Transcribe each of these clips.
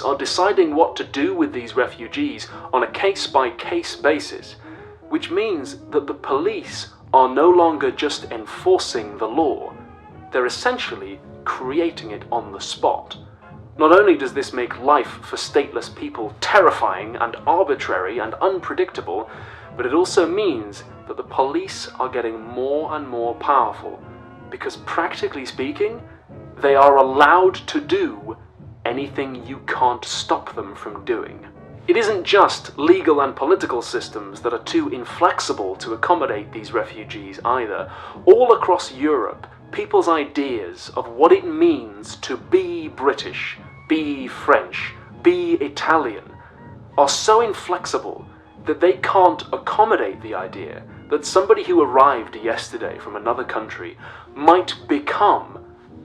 police are deciding what to do with these refugees on a case-by-case basis, which means that the police are no longer just enforcing the law, they're essentially creating it on the spot. Not only does this make life for stateless people terrifying and arbitrary and unpredictable, but it also means that the police are getting more and more powerful, because practically speaking, they are allowed to do anything you can't stop them from doing. It isn't just legal and political systems that are too inflexible to accommodate these refugees either. All across Europe, people's ideas of what it means to be British, be French, be Italian, are so inflexible that they can't accommodate the idea that somebody who arrived yesterday from another country might become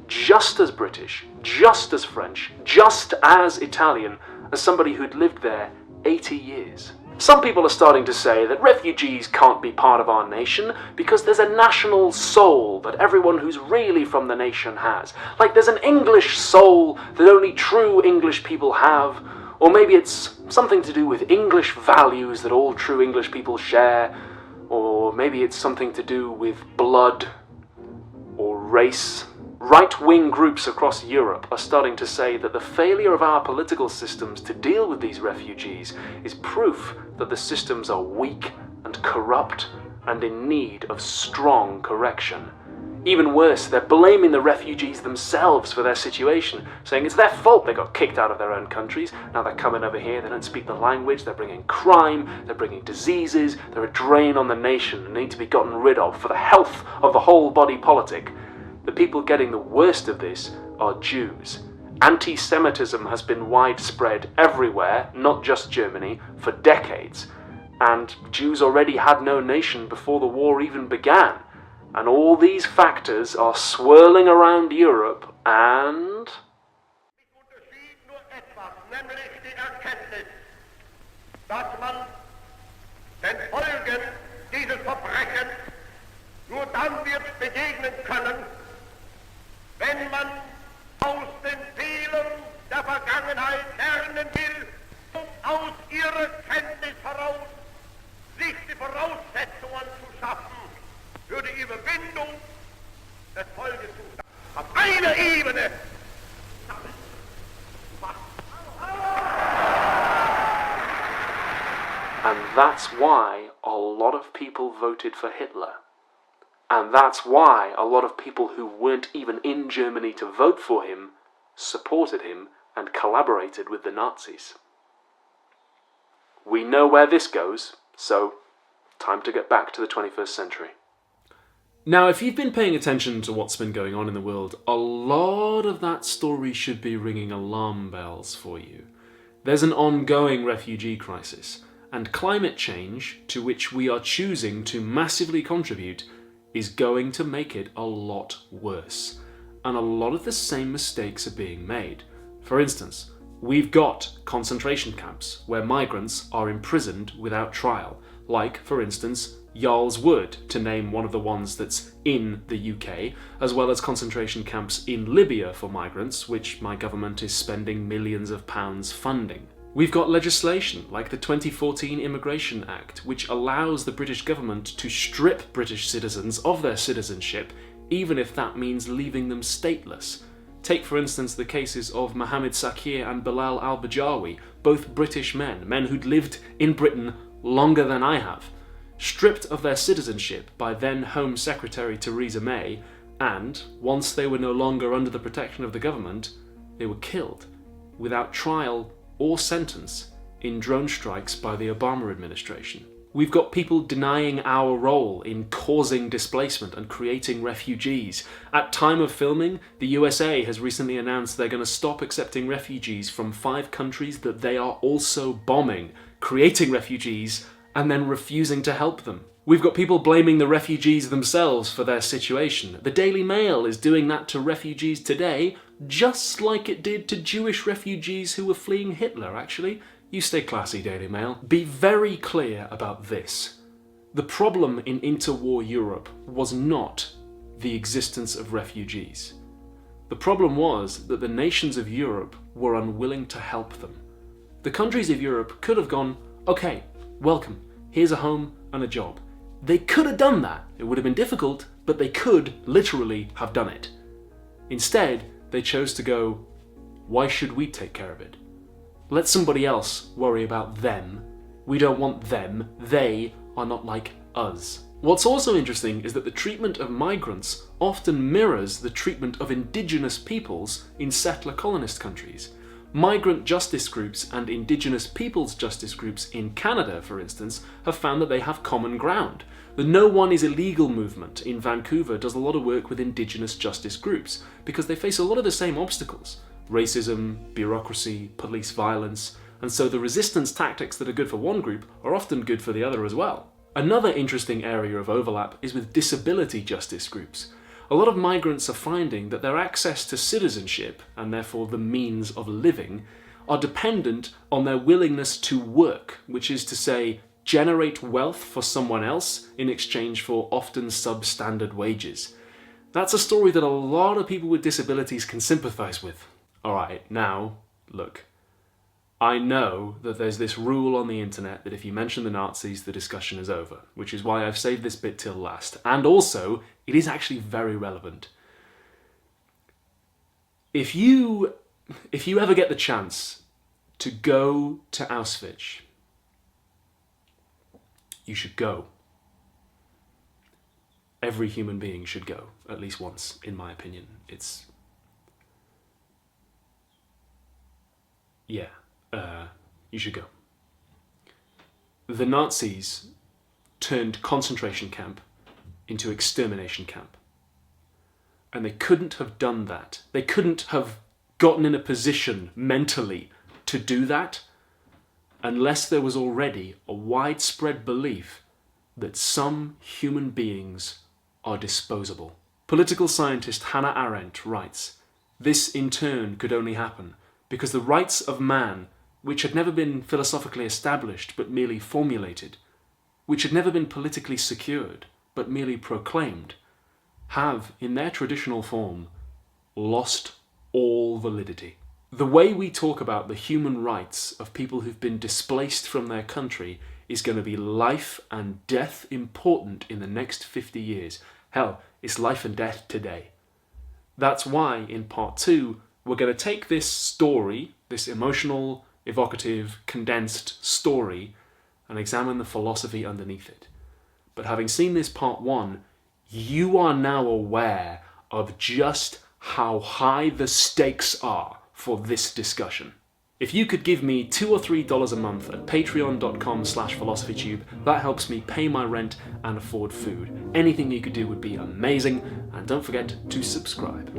just as British, just as French, just as Italian as somebody who'd lived there 80 years. Some people are starting to say that refugees can't be part of our nation because there's a national soul that everyone who's really from the nation has. Like there's an English soul that only true English people have, or maybe it's something to do with English values that all true English people share, or maybe it's something to do with blood or race. Right-wing groups across Europe are starting to say that the failure of our political systems to deal with these refugees is proof that the systems are weak and corrupt and in need of strong correction. Even worse, they're blaming the refugees themselves for their situation, saying it's their fault they got kicked out of their own countries. Now they're coming over here, they don't speak the language, they're bringing crime, they're bringing diseases, they're a drain on the nation and need to be gotten rid of for the health of the whole body politic. The people getting the worst of this are Jews. Anti-Semitism has been widespread everywhere, not just Germany, for decades. And Jews already had no nation before the war even began. And all these factors are swirling around Europe and... dass man den Folgen dieses Verbrechens nur dann wird begegnen können, wenn man aus den Fehlern der Vergangenheit lernen will, um aus ihrer Kenntnis heraus sich die Voraussetzungen zu schaffen für die Überwindung des Folgezustands. Auf einer Ebene And that's why a lot of people voted for Hitler. And that's why a lot of people who weren't even in Germany to vote for him supported him and collaborated with the Nazis. We know where this goes, so time to get back to the 21st century. Now, if you've been paying attention to what's been going on in the world, a lot of that story should be ringing alarm bells for you. There's an ongoing refugee crisis, and climate change, to which we are choosing to massively contribute, is going to make it a lot worse. And a lot of the same mistakes are being made. For instance, we've got concentration camps where migrants are imprisoned without trial, like, for instance, Jarl's Wood, to name one of the ones that's in the UK, as well as concentration camps in Libya for migrants, which my government is spending millions of pounds funding. We've got legislation like the 2014 Immigration Act, which allows the British government to strip British citizens of their citizenship, even if that means leaving them stateless. Take, for instance, the cases of Mohammed Sakir and Bilal al-Bajawi, both British men who'd lived in Britain longer than I have, stripped of their citizenship by then Home Secretary Theresa May, and, once they were no longer under the protection of the government, they were killed, without trial or sentence, in drone strikes by the Obama administration. We've got people denying our role in causing displacement and creating refugees. At time of filming, the USA has recently announced they're going to stop accepting refugees from 5 countries that they are also bombing, creating refugees, and then refusing to help them. We've got people blaming the refugees themselves for their situation. The Daily Mail is doing that to refugees today, just like it did to Jewish refugees who were fleeing Hitler, actually. You stay classy, Daily Mail. Be very clear about this. The problem in interwar Europe was not the existence of refugees. The problem was that the nations of Europe were unwilling to help them. The countries of Europe could have gone, okay, welcome, here's a home and a job. They could have done that. It would have been difficult, but they could literally have done it. Instead, they chose to go, why should we take care of it? Let somebody else worry about them. We don't want them. They are not like us. What's also interesting is that the treatment of migrants often mirrors the treatment of indigenous peoples in settler colonist countries. Migrant justice groups and indigenous peoples justice groups in Canada, for instance, have found that they have common ground. The No One Is Illegal movement in Vancouver does a lot of work with indigenous justice groups because they face a lot of the same obstacles: racism, bureaucracy, police violence, and so the resistance tactics that are good for one group are often good for the other as well. Another interesting area of overlap is with disability justice groups. A lot of migrants are finding that their access to citizenship, and therefore the means of living, are dependent on their willingness to work, which is to say, generate wealth for someone else in exchange for often substandard wages. That's a story that a lot of people with disabilities can sympathize with. Alright, now, look. I know that there's this rule on the internet that if you mention the Nazis, the discussion is over, which is why I've saved this bit till last. And also, it is actually very relevant. If you ever get the chance to go to Auschwitz, you should go. Every human being should go, at least once, in my opinion. You should go. The Nazis turned concentration camp into extermination camp. And they couldn't have done that. They couldn't have gotten in a position mentally to do that unless there was already a widespread belief that some human beings are disposable. Political scientist Hannah Arendt writes, "This in turn could only happen because the rights of man, which had never been philosophically established but merely formulated, which had never been politically secured but merely proclaimed, have, in their traditional form, lost all validity." The way we talk about the human rights of people who've been displaced from their country is going to be life and death important in the next 50 years. Hell, it's life and death today. That's why, in part 2, we're going to take this story, this emotional, evocative, condensed story, and examine the philosophy underneath it. But having seen this part 1, you are now aware of just how high the stakes are for this discussion. If you could give me $2 or $3 a month at patreon.com/philosophytube, that helps me pay my rent and afford food. Anything you could do would be amazing, and don't forget to subscribe.